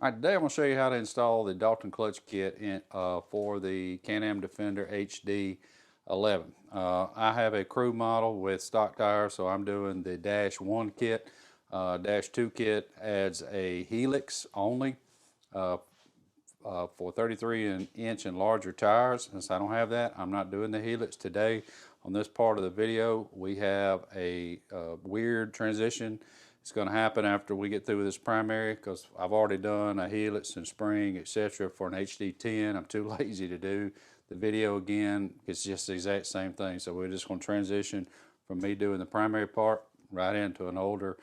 All right, today I'm going to show you how to install the Dalton clutch kit for the Can-Am Defender HD11. I have a crew model with stock tires, so I'm doing the Dash 1 kit. Dash 2 kit adds a helix only uh, for 33-inch and larger tires. Since I don't have that, I'm not doing the helix today. On this part of the video, we have a weird transition. It's going to happen after we get through with this primary, because I've already done a helix and spring, etc. for an HD10. I'm too lazy to do the video again. It's just the exact same thing. So we're just going to transition from me doing the primary part right into an older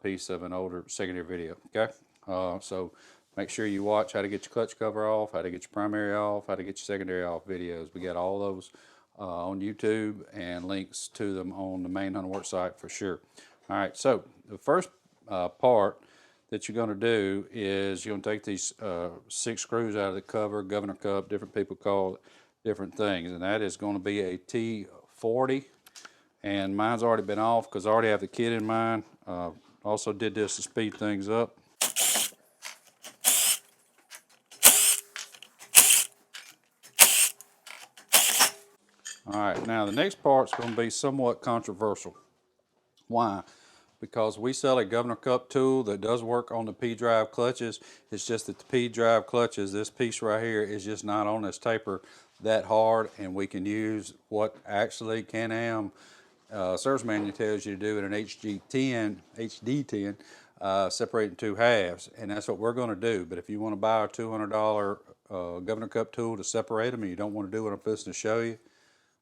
piece of an older secondary video. Okay, so make sure you watch how to get your clutch cover off, how to get your primary off, how to get your secondary off videos. We got all those on YouTube and links to them on the main Hunterworks site for sure. All right, so the first part that you're going to do is you're going to take these 6 screws out of the cover, governor cup, different people call it different things, and that is going to be a T40, and mine's already been off because I already have the kit in mine. Also did this to speed things up. All right, now the next part's going to be somewhat controversial. Why? Because we sell a governor cup tool that does work on the P-drive clutches. It's just that the P-drive clutches, this piece right here, is just not on this taper that hard, and we can use what actually Can-Am service manual tells you to do in an HD10, separate in 2 halves, and that's what we're going to do. But if you want to buy a $200 governor cup tool to separate them and you don't want to do what I'm fixing to show you,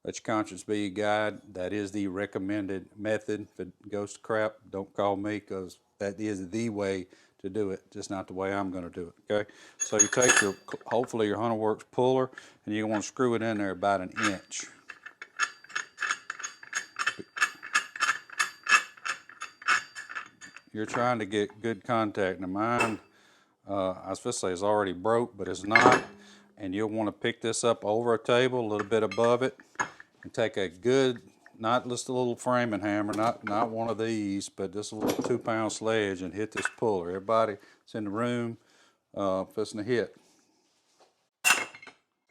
let your conscience be your guide. That is the recommended method. If it goes to crap, don't call me, because that is the way to do it, just not the way I'm going to do it, okay? So you take your, hopefully your Hunterworks puller, and you want to screw it in there about 1 inch. You're trying to get good contact. Now mine, I was supposed to say it's already broke, but it's not. And you'll want to pick this up over a table, a little bit above it, and take a good, not just a little framing hammer, not one of these, but just a little 2-pound sledge, and hit this puller. Everybody that's in the room fixing to hit.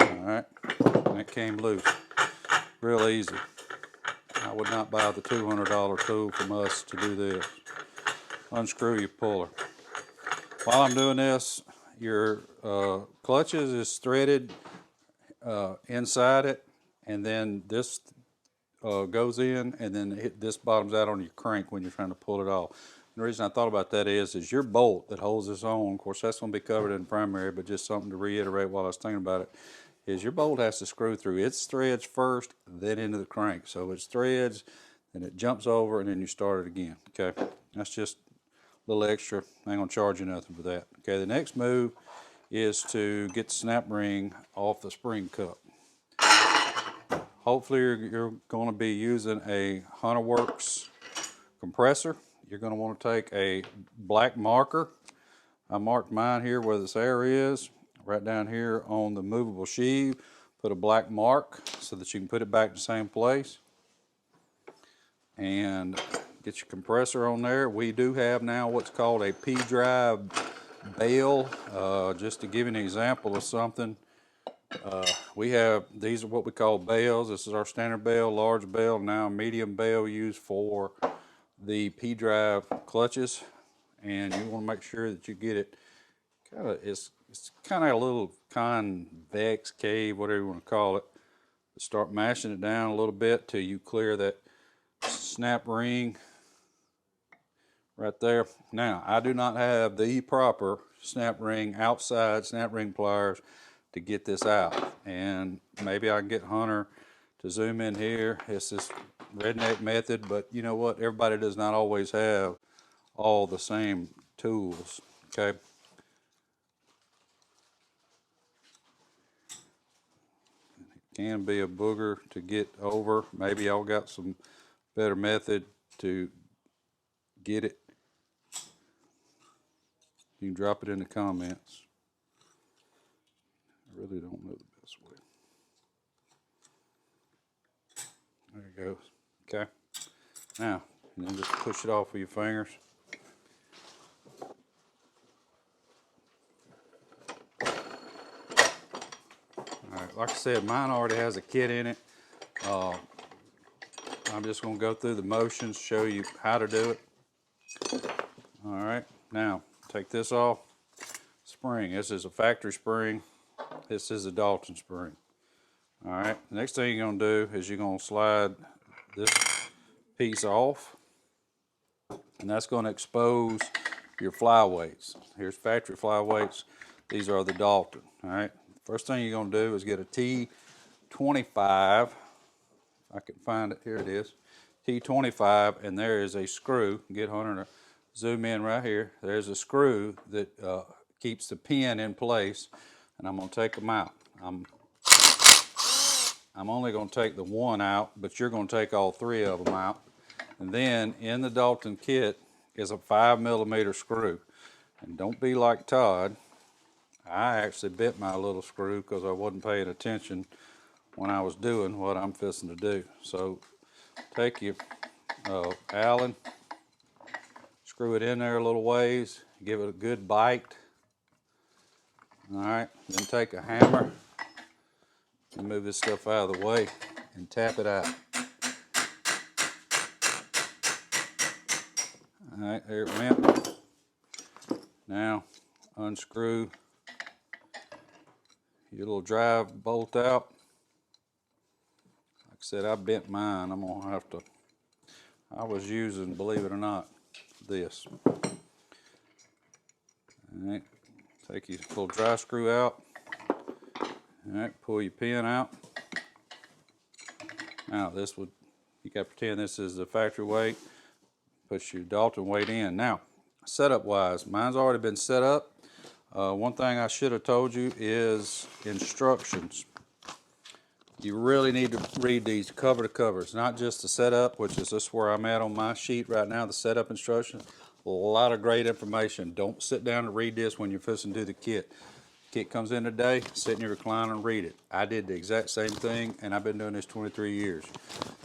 All right, and it came loose. Real easy. I would not buy the $200 tool from us to do this. Unscrew your puller. While I'm doing this, your clutches is threaded inside it, and then this goes in, and then this bottoms out on your crank when you're trying to pull it off. And the reason I thought about that is your bolt that holds this on, of course that's going to be covered in primary, but just something to reiterate while I was thinking about it, is your bolt has to screw through its threads first, then into the crank. So it's threads, and it jumps over, and then you start it again. Okay, that's just a little extra. I ain't gonna charge you nothing for that. Okay, the next move is to get the snap ring off the spring cup. Hopefully you're going to be using a Hunterworks compressor. You're going to want to take a black marker. I marked mine here where this air is, right down here on the movable sheave. Put a black mark so that you can put it back in the same place. And get your compressor on there. We do have now what's called a P-drive bale. Just to give you an example of something, we have, these are what we call bales. This is our standard bale, large bale, now a medium bale used for the P-drive clutches. And you want to make sure that you get it kind of, it's kind of a little convex cave, whatever you want to call it. Start mashing it down a little bit till you clear that snap ring right there. Now, I do not have the proper snap ring, outside snap ring pliers to get this out. And maybe I can get Hunter to zoom in here. It's this redneck method, but you know what? Everybody does not always have all the same tools, okay? It can be a booger to get over. Maybe y'all got some better method to get it. You can drop it in the comments. I really don't know the best way. There it goes. Okay. Now, and then just push it off with your fingers. like I said, mine already has a kit in it. I'm just going to go through the motions, show you how to do it. All right, now take this off. Spring, this is a factory spring. This is a Dalton spring. All right, the next thing you're going to do is you're going to slide this piece off, and that's going to expose your flyweights. Here's factory flyweights. These are the Dalton. All right, first thing you're going to do is get a T25. If I can find it, here it is. T25, and there is a screw. Get Hunter to zoom in right here. There's a screw that keeps the pin in place, and I'm going to take them out. I'm only going to take the one out, but you're going to take all three of them out. And then in the Dalton kit is a 5mm screw. And don't be like Todd. I actually bit my little screw because I wasn't paying attention when I was doing what I'm fixing to do. So take your Allen, screw it in there a little ways, give it a good bite. All right, then take a hammer and move this stuff out of the way and tap it out. All right, there it went. Now unscrew your little drive bolt out. Like I said, I bent mine. I'm gonna have to, I was using, believe it or not, this. All right, take your little dry screw out. All right, pull your pin out. Now this would, you got to pretend this is the factory weight. Put your Dalton weight in. Now, setup wise, mine's already been set up. One thing I should have told you is instructions. You really need to read these cover to cover. It's not just the setup, which is just where I'm at on my sheet right now, the setup instructions. A lot of great information. Don't sit down and read this when you're fixing to do the kit. Kit comes in today, sit in your recliner and read it. I did the exact same thing, and I've been doing this 23 years.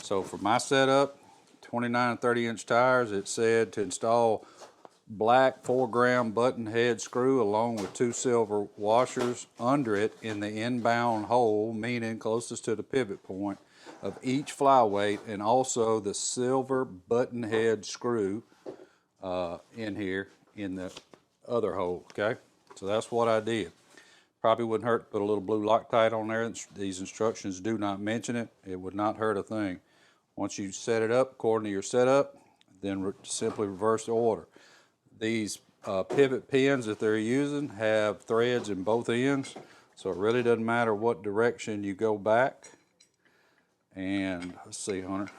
So for my setup, 29 and 30-inch tires, it said to install black 4-gram button head screw along with 2 silver washers under it in the inbound hole, meaning closest to the pivot point of each flyweight, and also the silver button head screw in here in the other hole, okay? So that's what I did. Probably wouldn't hurt to put a little blue Loctite on there. These instructions do not mention it. It would not hurt a thing. Once you set it up according to your setup, then simply reverse the order. These pivot pins that they're using have threads in both ends, so it really doesn't matter what direction you go back. And let's see, Hunter,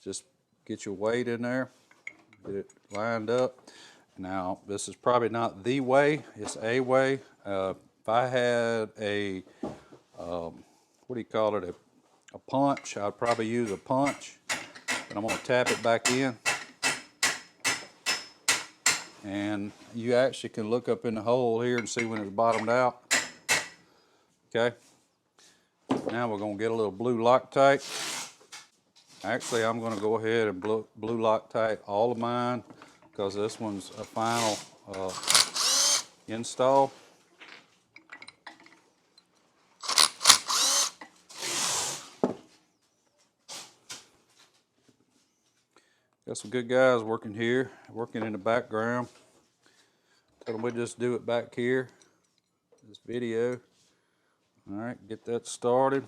just get your weight in there, get it lined up. Now, this is probably not the way, it's a way. If I had a, what do you call it, a punch, I'd probably use a punch, but I'm going to tap it back in. And you actually can look up in the hole here and see when it's bottomed out. Okay. Now we're going to get a little blue Loctite. Actually, I'm going to go ahead and blue Loctite all of mine because this one's a final install. Got some good guys working here, working in the background. Tell them we just do it back here, this video. All right, get that started.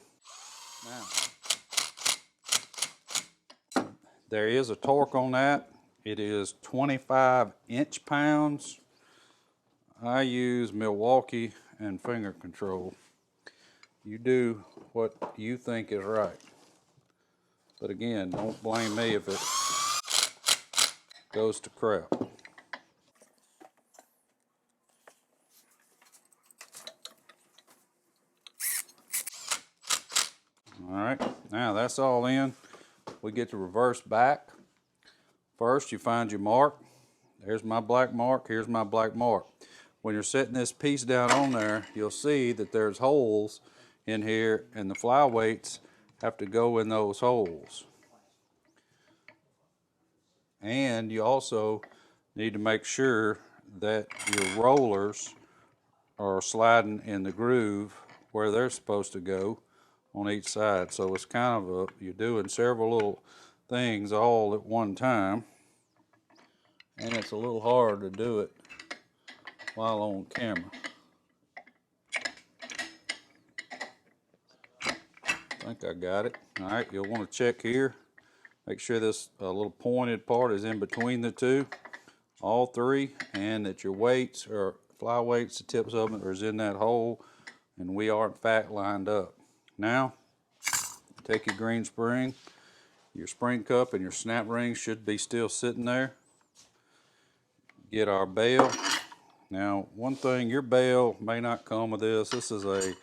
Now, there is a torque on that. It is 25 inch-pounds. I use Milwaukee and finger control. You do what you think is right. But again, don't blame me if it goes to crap. All right, now that's all in. We get to reverse back. First, you find your mark. There's my black mark, here's my black mark. When you're setting this piece down on there, you'll see that there's holes in here, and the flyweights have to go in those holes. And you also need to make sure that your rollers are sliding in the groove where they're supposed to go on each side. So it's kind of you're doing several little things all at one time, and it's a little hard to do it while on camera. I think I got it. All right, you'll want to check here. Make sure this little pointed part is in between the two, all three, and that your weights or flyweights, the tips of them, is in that hole, and we are in fact lined up. Now, take your green spring, your spring cup and your snap ring should be still sitting there. Get our bail. Now, one thing, your bail may not come with this. This is a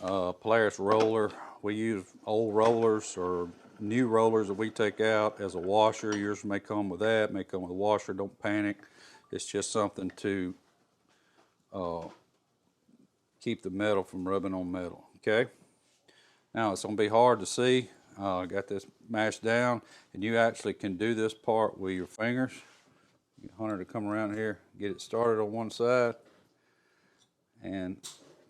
Polaris roller. We use old rollers or new rollers that we take out as a washer. Yours may come with that, may come with a washer. Don't panic. It's just something to keep the metal from rubbing on metal, okay? Now, it's going to be hard to see. I got this mashed down, and you actually can do this part with your fingers. Get Hunter to come around here, get it started on one side, and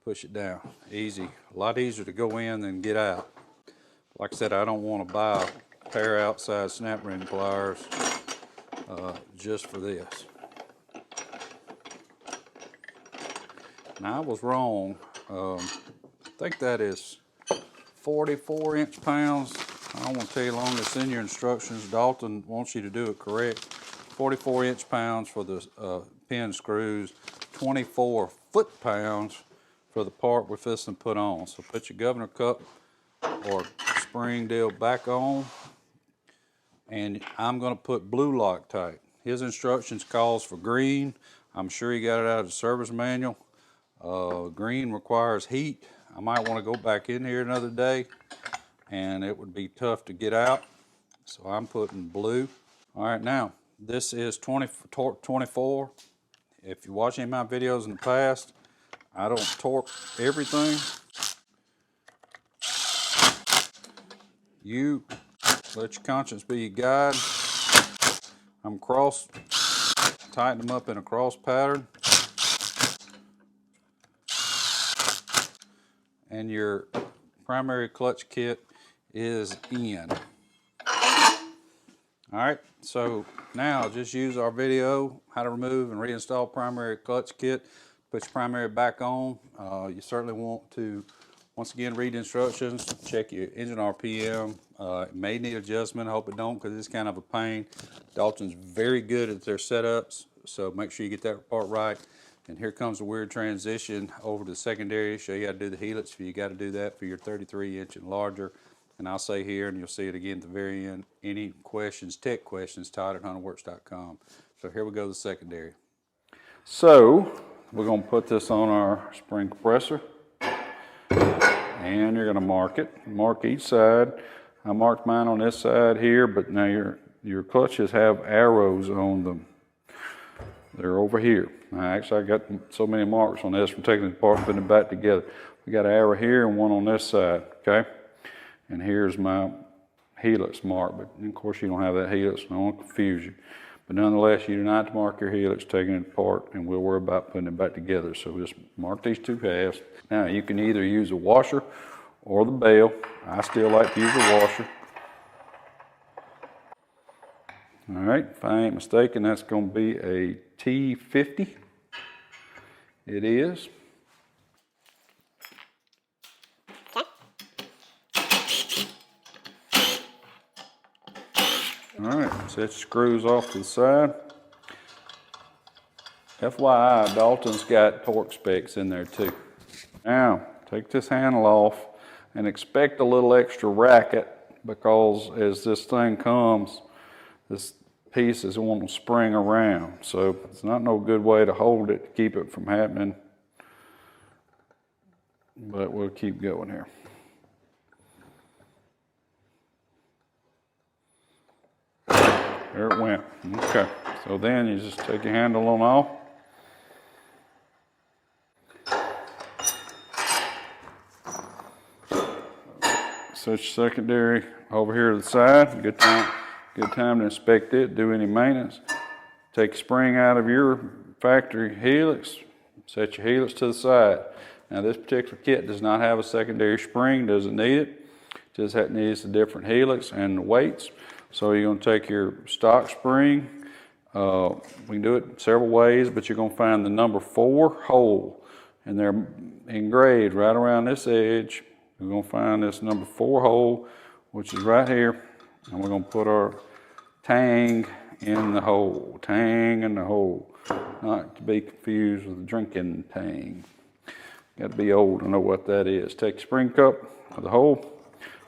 push it down. Easy. A lot easier to go in than get out. Like I said, I don't want to buy a pair of outside snap ring pliers just for this. Now, I was wrong. I think that is 44 inch-pounds. I don't want to tell you long, it's in your instructions. Dalton wants you to do it correct. 44 inch-pounds for the pin screws, 24 foot-pounds for the part we're fixing to put on. So put your governor cup or spring deal back on, and I'm going to put blue Loctite. His instructions calls for green. I'm sure he got it out of the service manual. Green requires heat. I might want to go back in here another day, and it would be tough to get out, so I'm putting blue. All right, now this is 24. If you watch any of my videos in the past, I don't torque everything. You let your conscience be your guide. I'm tighten them up in a cross pattern. And your primary clutch kit is in. All right, so now just use our video, how to remove and reinstall primary clutch kit. Put your primary back on. You certainly want to, once again, read the instructions, check your engine RPM. It may need adjustment, I hope it don't, because it's kind of a pain. Dalton's very good at their setups, so make sure you get that part right. And here comes a weird transition over to the secondary. Show you how to do the helix if you got to do that for your 33 inch and larger. And I'll say here, and you'll see it again at the very end, any questions, tech questions, Todd at hunterworks.com. So here we go to the secondary. So we're going to put this on our spring compressor, and you're going to mark it. Mark each side. I marked mine on this side here, but now your clutches have arrows on them. They're over here. Actually, I got so many marks on this from taking it apart and putting it back together. We got an arrow here and one on this side, okay? And here's my helix mark, but of course you don't have that helix, and I won't confuse you. But nonetheless, you do not mark your helix taking it apart, and we'll worry about putting it back together. So just mark these two halves. Now, you can either use a washer or the bail. I still like to use a washer. All right, if I ain't mistaken, that's going to be a T50. It is. All right, set your screws off to the side. FYI, Dalton's got torque specs in there too. Now, take this handle off and expect a little extra racket, because as this thing comes, this piece is wanting to spring around. So it's not no good way to hold it to keep it from happening. But we'll keep going here. There it went. Okay. So then you just take your handle on off. Set your secondary over here to the side. Good time to inspect it, do any maintenance. Take your spring out of your factory helix, set your helix to the side. Now this particular kit does not have a secondary spring, doesn't need it. Just needs the different helix and the weights. So you're going to take your stock spring. We can do it several ways, but you're going to find the number 4 hole, and they're engraved right around this edge. We're going to find this number 4 hole, which is right here, and we're going to put our tang in the hole. Tang in the hole, not to be confused with the drinking tang. Got to be old to know what that is. Take your spring cup of the hole,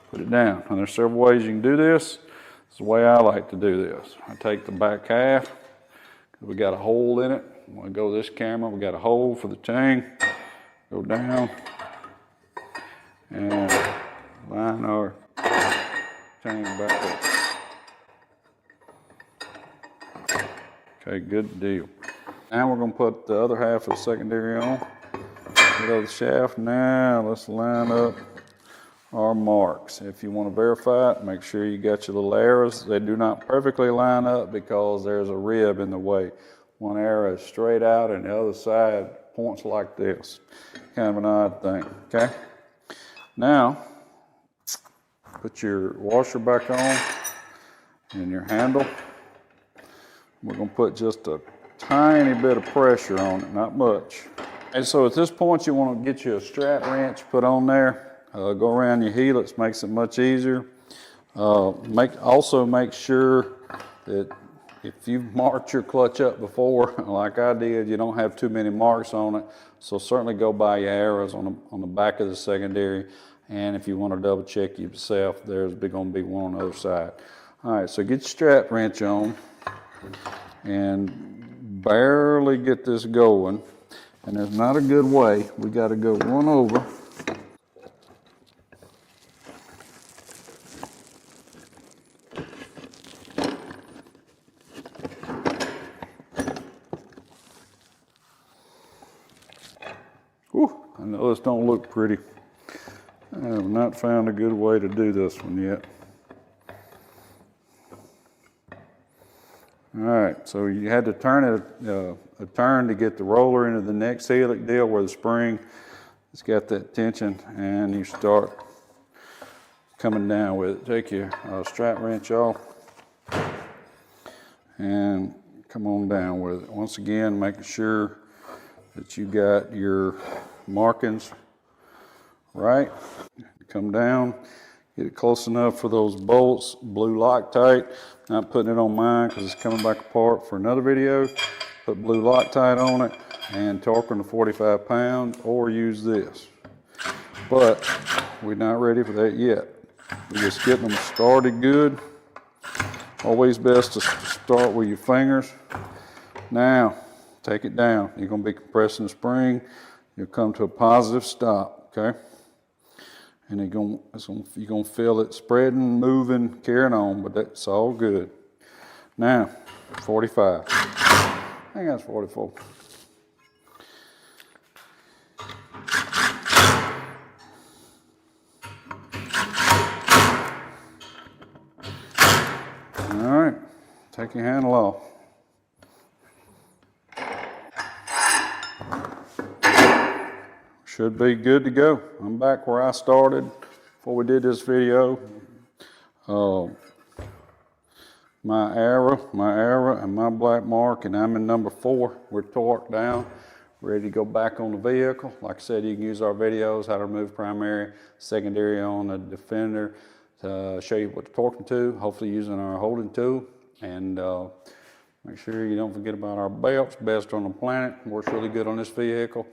put it down. And there's several ways you can do this. It's the way I like to do this. I take the back half, because we got a hole in it. When I go this camera, we got a hole for the tang. Go down and line our tang back up. Okay, good deal. Now we're going to put the other half of the secondary on. Get over the shaft. Now let's line up our marks. If you want to verify it, make sure you got your little arrows. They do not perfectly line up because there's a rib in the way. One arrow is straight out and the other side points like this. Kind of an odd thing, okay? Now, put your washer back on and your handle. We're going to put just a tiny bit of pressure on it, not much. And so at this point, you want to get you a strap wrench put on there. Go around your helix, makes it much easier. Also make sure that if you've marked your clutch up before, like I did, you don't have too many marks on it. So certainly go by your arrows on the back of the secondary. And if you want to double check yourself, there's going to be one on the other side. All right, so get your strap wrench on and barely get this going. And there's not a good way. We got to go one over. Whew, I know this don't look pretty. I have not found a good way to do this one yet. All right, so you had to turn it a turn to get the roller into the next helix deal where the spring has got that tension, and you start coming down with it. Take your strap wrench off and come on down with it. Once again, making sure that you got your markings right. Come down, get it close enough for those bolts, blue Loctite. Not putting it on mine because it's coming back apart for another video. Put blue Loctite on it and torque them to 45 pounds, or use this. But we're not ready for that yet. We're just getting them started good. Always best to start with your fingers. Now, take it down. You're going to be compressing the spring. You'll come to a positive stop, okay? And you're going to feel it spreading, moving, carrying on, but that's all good. Now, 45. I think that's 44. All right, take your handle off. Should be good to go. I'm back where I started before we did this video. My arrow and my black mark, and I'm in number 4. We're torqued down, ready to go back on the vehicle. Like I said, you can use our videos, how to remove primary, secondary on the Defender, to show you what to torque them to, hopefully using our holding tool. And make sure you don't forget about our belts, best on the planet. Works really good on this vehicle.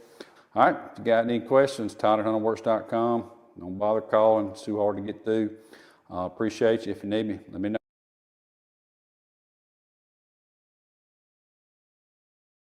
All right, if you got any questions, Hunterworks.com. Don't bother calling, it's too hard to get through. Appreciate you. If you need me, let me know.